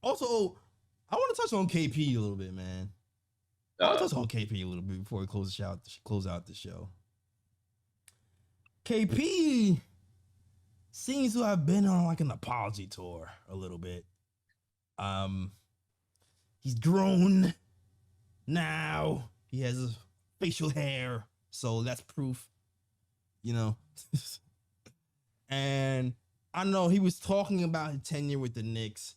Also, I want to touch on KP a little bit, man. I want to touch on KP a little bit before we close out the show. KP seems to have been on like an apology tour a little bit. He's grown now. He has his facial hair, so that's proof, you know. And I know he was talking about his tenure with the Knicks,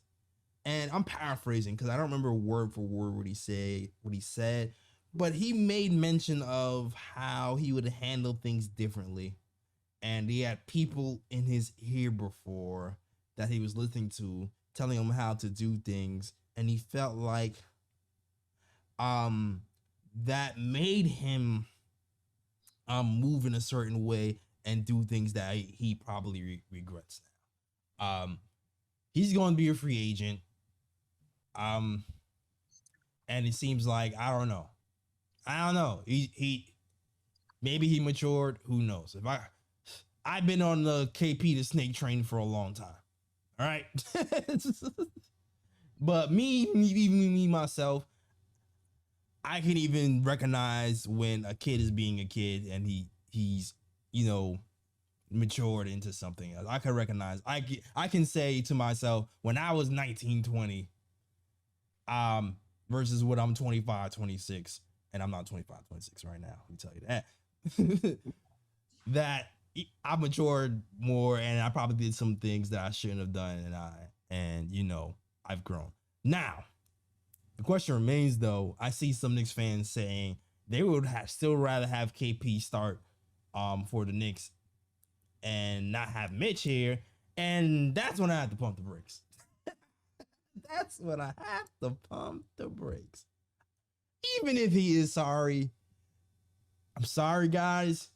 and I'm paraphrasing because I don't remember word for word what he said, but he made mention of how he would handle things differently, and he had people in his ear before that he was listening to telling him how to do things, and he felt like that made him move in a certain way and do things that he probably regrets now. He's going to be a free agent. And it seems like I don't know. He maybe he matured. Who knows? I've been on the KP the Snake train for a long time. All right. But me myself, I can even recognize when a kid is being a kid and he's matured into something else. I can recognize. I can say to myself when I was 19, 20, versus what I'm 25, 26, and I'm not 25, 26 right now. Let me tell you that. That I matured more, and I probably did some things that I shouldn't have done, and I've grown. Now, the question remains, though. I see some Knicks fans saying they would still rather have KP start for the Knicks and not have Mitch here, and that's when I have to pump the brakes. That's when I have to pump the brakes. Even if he is sorry, I'm sorry, guys.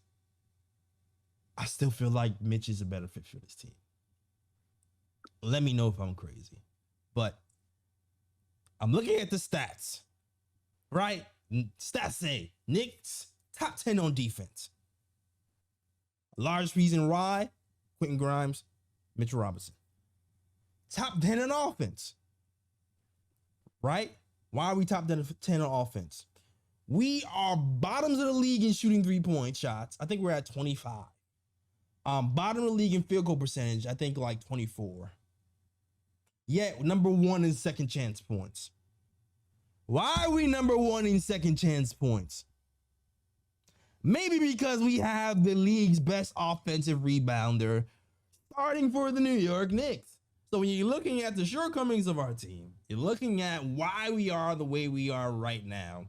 I still feel like Mitch is a better fit for this team. Let me know if I'm crazy. But I'm looking at the stats, right? Stats say Knicks top 10 on defense. Largest reason why, Quentin Grimes, Mitch Robinson. Top 10 on offense, right? Why are we top 10 on offense? We are bottoms of the league in shooting 3-point shots. I think we're at 25. Bottom of the league in field goal percentage, I think like 24. Yet, number one in second chance points. Why are we number one in second chance points? Maybe because we have the league's best offensive rebounder starting for the New York Knicks. So when you're looking at the shortcomings of our team, you're looking at why we are the way we are right now.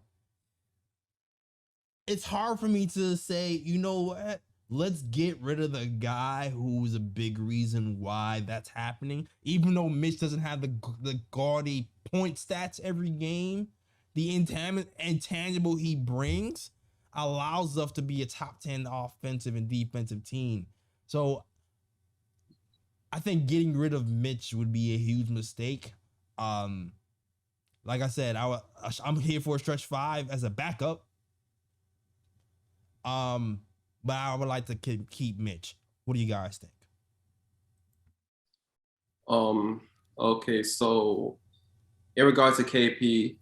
It's hard for me to say, you know what? Let's get rid of the guy who's a big reason why that's happening. Even though Mitch doesn't have the gaudy point stats every game, the intangible he brings allows us to be a top 10 offensive and defensive team. So I think getting rid of Mitch would be a huge mistake. Like I said, I'm here for a stretch 5 as a backup. But I would like to keep Mitch. What do you guys think? Okay, so in regards to KP,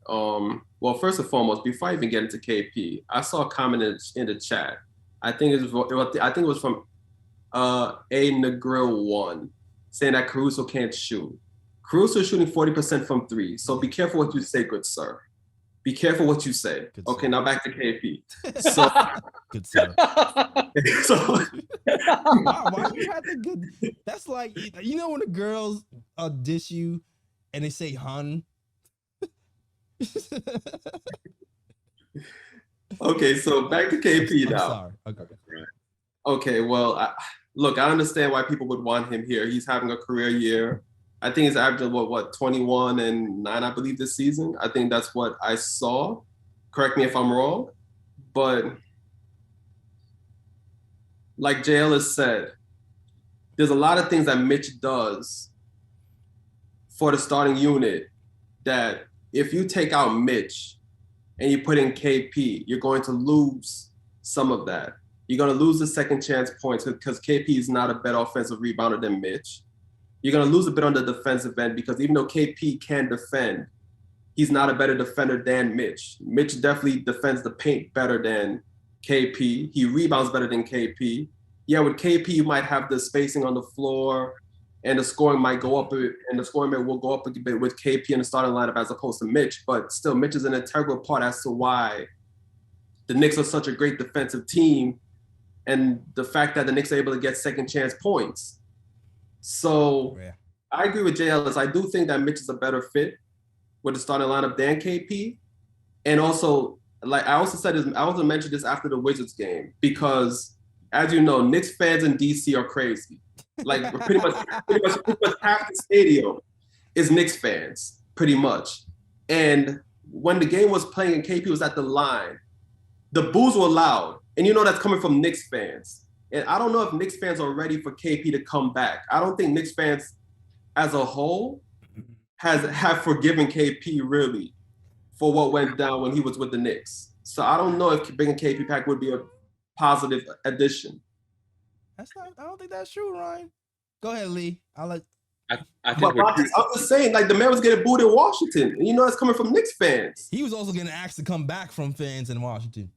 well, first and foremost, before I even get into KP, I saw a comment in the chat. I think it was from A Negril1 saying that Caruso can't shoot. Caruso is shooting 40% from 3. So be careful what you say, good sir. Be careful what you say. Good okay, sir. Now back to KP. So, good sir. So, why you have to good? That's like, when the girls dish you and they say hun. Okay, so back to KP now. Sorry. Okay, well, look, I understand why people would want him here. He's having a career year. I think he's averaging what 21 and 9, I believe, this season. I think that's what I saw. Correct me if I'm wrong. But like JL has said, there's a lot of things that Mitch does for the starting unit that if you take out Mitch and you put in KP, you're going to lose some of that. You're going to lose the second chance points because KP is not a better offensive rebounder than Mitch. you're going to lose a bit on the defensive end because even though KP can defend, he's not a better defender than Mitch. Mitch definitely defends the paint better than KP. He rebounds better than KP. Yeah, with KP, you might have the spacing on the floor and the scoring might go up, and the scoring will go up a bit with KP in the starting lineup as opposed to Mitch. But still, Mitch is an integral part as to why the Knicks are such a great defensive team and the fact that the Knicks are able to get second chance points. So Yeah. I agree with Jay Ellis. I do think that Mitch is a better fit with the starting lineup than KP. And also, like I also mentioned this after the Wizards game because, as you know, Knicks fans in DC are crazy. Like pretty much half the stadium is Knicks fans, pretty much. And when the game was playing and KP was at the line, the boos were loud, and you know that's coming from Knicks fans. And I don't know if Knicks fans are ready for KP to come back. I don't think Knicks fans, as a whole, have forgiven KP really for what went down when he was with the Knicks. So I don't know if bringing KP back would be a positive addition. I don't think that's true, Ryan. Go ahead, Lee. I think I'm just saying, like the man was getting booed in Washington, and you know that's coming from Knicks fans. He was also getting asked to come back from fans in Washington.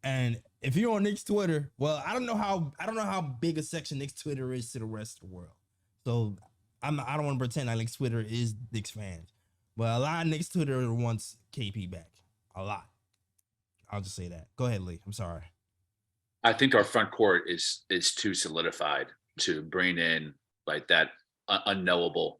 And if you're on Knicks Twitter, well, I don't know how big a section Knicks Twitter is to the rest of the world. So I don't want to pretend like Knicks Twitter is Knicks fans. But a lot of Knicks Twitter wants KP back. A lot. I'll just say that. Go ahead, Lee. I'm sorry. I think our front court is too solidified to bring in like that unknowable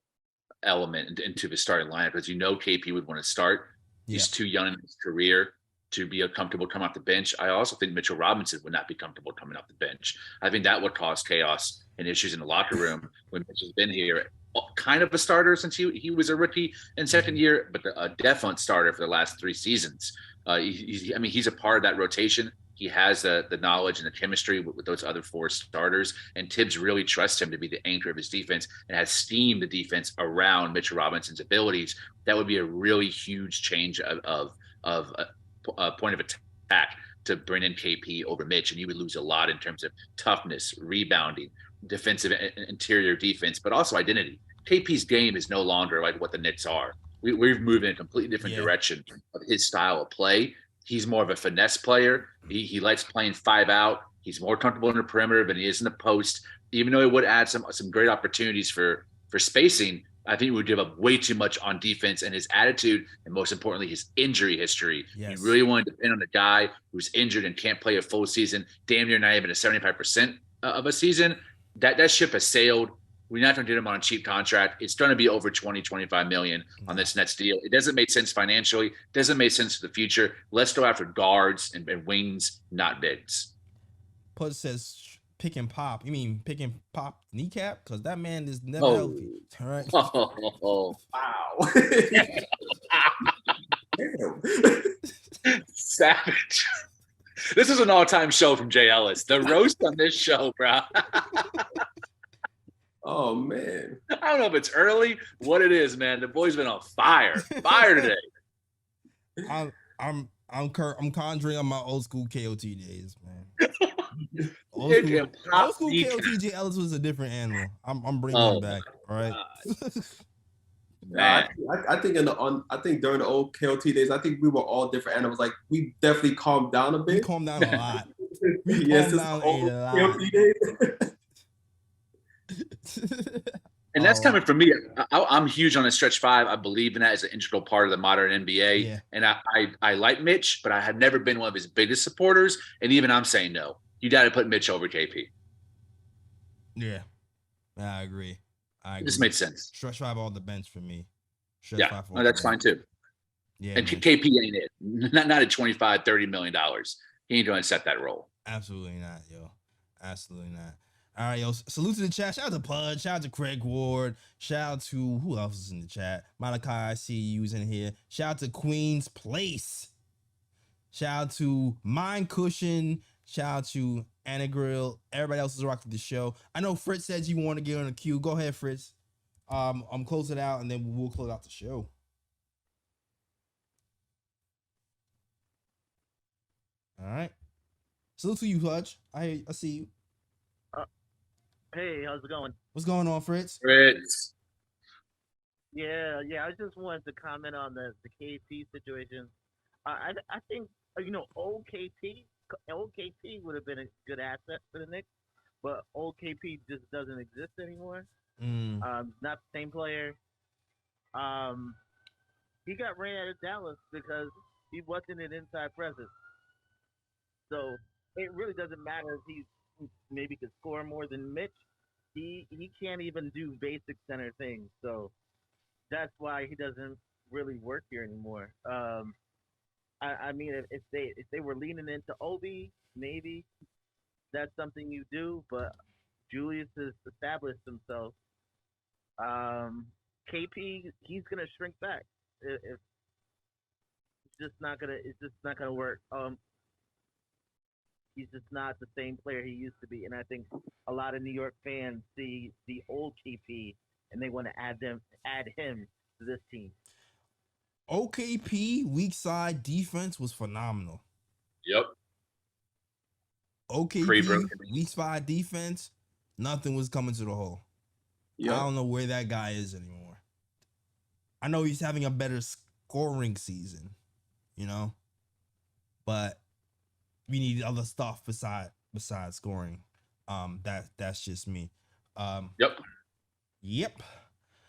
element into the starting lineup because KP would want to start. He's too young in his career to be comfortable coming off the bench. I also think Mitchell Robinson would not be comfortable coming off the bench. I think that would cause chaos and issues in the locker room when Mitch has been here. Kind of a starter since he was a rookie in second year, but a definite starter for the last 3 seasons. He's a part of that rotation. He has the knowledge and the chemistry with those other 4 starters, and Tibbs really trusts him to be the anchor of his defense and has schemed the defense around Mitchell Robinson's abilities. That would be a really huge change of a point of attack to bring in KP over Mitch, and you would lose a lot in terms of toughness, rebounding, defensive interior defense, but also identity. KP's game is no longer like what the Knicks are. We've moved in a completely different direction of his style of play. He's more of a finesse player. He likes playing 5 out. He's more comfortable in the perimeter than he is in the post. Even though it would add some great opportunities for spacing, I think he would give up way too much on defense, and his attitude, and most importantly, his injury history. Yes. You really want to depend on a guy who's injured and can't play a full season, damn near not even a 75% of a season. That ship has sailed. We're not going to get him on a cheap contract. It's going to be over 25 million on this Nets deal. It doesn't make sense financially. It doesn't make sense for the future. Let's go after guards and wings, not bigs. Pudge says pick and pop. You mean pick and pop kneecap? Because that man is never healthy. All right. Oh, wow. Savage. This is an all-time show from Jay Ellis. The roast on this show, bro. Oh man. I don't know if it's early, what it is, man. The boy's been on fire today. I'm conjuring on my old school KOT days, man. Old school KOT Jay Ellis was a different animal. I'm bringing him back. All right. Man. I think during the old KOT days, I think we were all different animals. Like we definitely calmed down a bit. We calmed down a lot. Calmed down a lot. KOT days. And that's coming from me. I'm huge on the stretch 5. I believe in that as an integral part of the modern NBA. Yeah. And I like Mitch, but I have never been one of his biggest supporters. And even I'm saying no. You got to put Mitch over KP. Yeah, I agree. This made sense. Stretch 5 on the bench for me. Stretch 5 that's fine too. Yeah, and man. KP ain't it. Not at $25-30 million. He ain't going to set that role. Absolutely not, yo. Absolutely not. All right, yo. Salute to the chat. Shout out to Pudge. Shout out to Craig Ward. Shout out to who else is in the chat? Malachi, I see you in here. Shout out to Queen's Place. Shout out to Mind Cushion. Shout out to Anna Grill. Everybody else is rocking the show. I know Fritz says you want to get on the queue. Go ahead, Fritz. I'm closing it out and then we'll close out the show. All right. Salute to you, Pudge. I see you. Hey, how's it going? What's going on, Fritz? Fritz. Yeah, I just wanted to comment on the KP situation. I think old KP would have been a good asset for the Knicks, but old KP just doesn't exist anymore. Mm. Not the same player. Um, he got ran out of Dallas because he wasn't an inside presence. So it really doesn't matter if he maybe could score more than Mitch. He can't even do basic center things. So that's why he doesn't really work here anymore. I mean, if they were leaning into Obi, maybe that's something you do. But Julius has established himself. KP, he's gonna shrink back. If it's just not gonna work. He's just not the same player he used to be, and I think a lot of New York fans see the old KP and they want to add him to this team. OKP weak side defense was phenomenal. Yep. OKP Pre-broken. weak side defense, nothing was coming to the hole. Yeah. I don't know where that guy is anymore. I know he's having a better scoring season, but we need other stuff besides scoring. That's just me. Yep. Yep.